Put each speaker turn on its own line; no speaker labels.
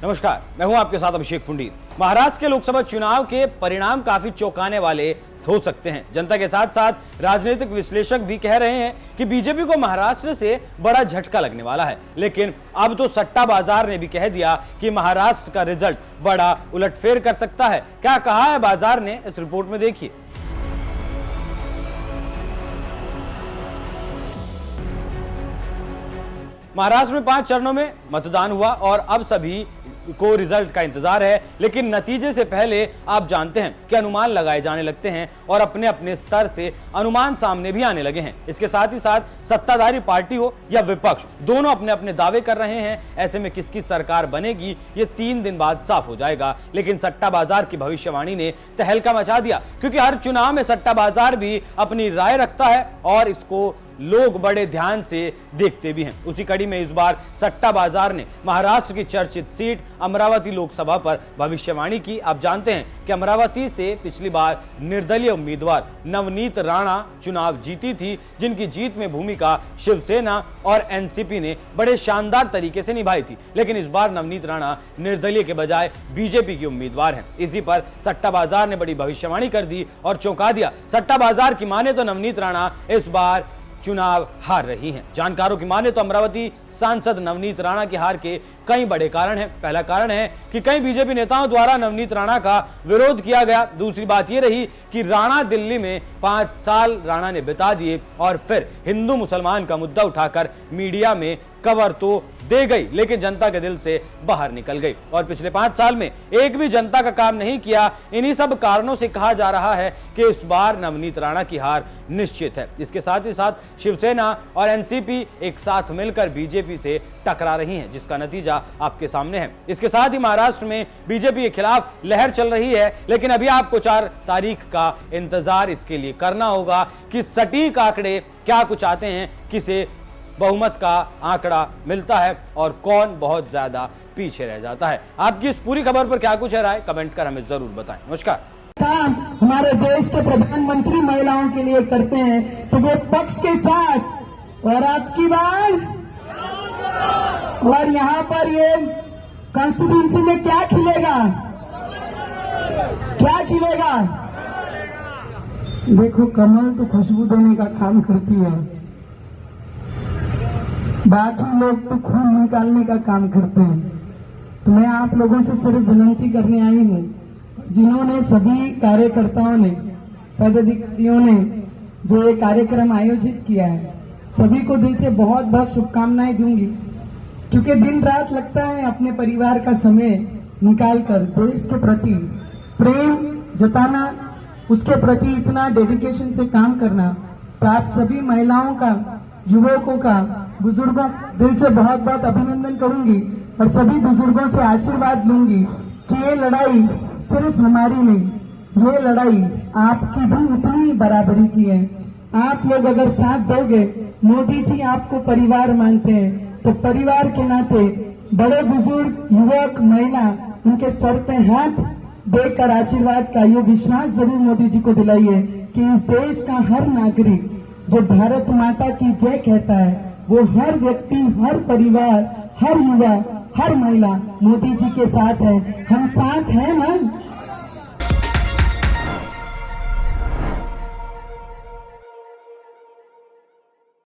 नमस्कार, मैं हूं आपके साथ अभिषेक पुंडीर। महाराष्ट्र के लोकसभा चुनाव के परिणाम काफी चौंकाने वाले हो सकते हैं। जनता के साथ साथ राजनीतिक विश्लेषक भी कह रहे हैं कि बीजेपी को महाराष्ट्र से बड़ा झटका लगने वाला है। लेकिन अब तो सट्टा बाजार ने भी कह दिया कि महाराष्ट्र का रिजल्ट बड़ा उलटफेर कर सकता है। क्या कहा है बाजार ने, इस रिपोर्ट में देखिए। महाराष्ट्र में 5 चरणों में मतदान हुआ और अब सभी को रिजल्ट का इंतजार है। लेकिन नतीजे से पहले आप जानते हैं कि अनुमान लगाए जाने लगते हैं और अपने अपने स्तर से अनुमान सामने भी आने लगे हैं। इसके साथ ही साथ सत्ताधारी पार्टी हो या विपक्ष, दोनों अपने अपने दावे कर रहे हैं। ऐसे में किसकी सरकार बनेगी ये 3 दिन बाद साफ हो जाएगा। लेकिन सट्टा बाजार की भविष्यवाणी ने तहलका मचा दिया, क्योंकि हर चुनाव में सट्टा बाजार भी अपनी राय रखता है और इसको लोग बड़े ध्यान से देखते भी हैं। उसी कड़ी में इस बार सट्टा बाजार ने महाराष्ट्र की चर्चित सीट अमरावती लोकसभा पर भविष्यवाणी की। आप जानते हैं कि अमरावती से पिछली बार निर्दलीय उम्मीदवार नवनीत राणा चुनाव जीती थी, जिनकी जीत में भूमिका शिवसेना और एनसीपी ने बड़े शानदार तरीके से निभाई थी। लेकिन इस बार नवनीत राणा निर्दलीय के बजाय बीजेपी की उम्मीदवार हैं। इसी पर सट्टा बाजार ने बड़ी भविष्यवाणी कर दी और चौंका दिया। सट्टा बाजार की माने तो नवनीत राणा इस बार चुनाव हार रही हैं। जानकारों की माने तो अमरावती सांसद नवनीत राणा की हार के कई बड़े कारण हैं। पहला कारण है कि कई बीजेपी नेताओं द्वारा नवनीत राणा का विरोध किया गया। दूसरी बात यह रही कि राणा दिल्ली में 5 साल राणा ने बिता दिए और फिर हिंदू मुसलमान का मुद्दा उठाकर मीडिया में कवर तो दे गई, लेकिन जनता के दिल से बाहर निकल गई और पिछले 5 साल में एक भी जनता का काम नहीं किया। इन्हीं सब कारणों से कहा जा रहा है कि इस बार नवनीत राणा की हार निश्चित है। इसके साथ ही साथ शिवसेना और एनसीपी एक साथ मिलकर बीजेपी से टकरा रही हैं, जिसका नतीजा आपके सामने है। इसके साथ ही महाराष्ट्र में बीजेपी के खिलाफ लहर चल रही है। लेकिन अभी आपको 4 तारीख का इंतजार इसके लिए करना होगा कि सटीक आंकड़े क्या कुछ आते हैं, किसे बहुमत का आंकड़ा मिलता है और कौन बहुत ज्यादा पीछे रह जाता है। आपकी इस पूरी खबर पर क्या कुछ है राय, कमेंट कर हमें जरूर बताएं। नमस्कार।
काम हमारे देश के प्रधानमंत्री महिलाओं के लिए करते हैं तो वो पक्ष के साथ और आपकी बार और यहाँ पर ये कॉन्स्टिट्यूंसी में क्या खिलेगा, क्या खिलेगा? देखो, कमल तो खुशबू देने का काम करती है, बाकी लोग तो खून निकालने का काम करते हैं। तो मैं आप लोगों से सिर्फ विनती करने आई हूँ, जिन्होंने सभी कार्यकर्ताओं ने, पदाधिकारियों ने जो ये कार्यक्रम आयोजित किया है, सभी को दिल से बहुत बहुत शुभकामनाएं दूंगी। क्योंकि दिन रात लगता है अपने परिवार का समय निकालकर देश के प्रति प्रेम जताना, उसके प्रति इतना डेडिकेशन से काम करना। तो आप सभी महिलाओं का, युवकों का, बुजुर्गों दिल से बहुत बहुत अभिनंदन करूंगी और सभी बुजुर्गों से आशीर्वाद लूंगी कि ये लड़ाई सिर्फ हमारी नहीं, ये लड़ाई आपकी भी उतनी बराबरी की है। आप लोग अगर साथ दोगे, मोदी जी आपको परिवार मानते हैं, तो परिवार के नाते बड़े बुजुर्ग, युवक, महिला, उनके सर पे हाथ देकर आशीर्वाद का ये विश्वास जरूर मोदी जी को दिलाइए कि इस देश का हर नागरिक जो भारत माता की जय कहता है, वो हर व्यक्ति, हर परिवार, हर युवा, हर महिला मोदी जी के साथ है। हम साथ हैं ना?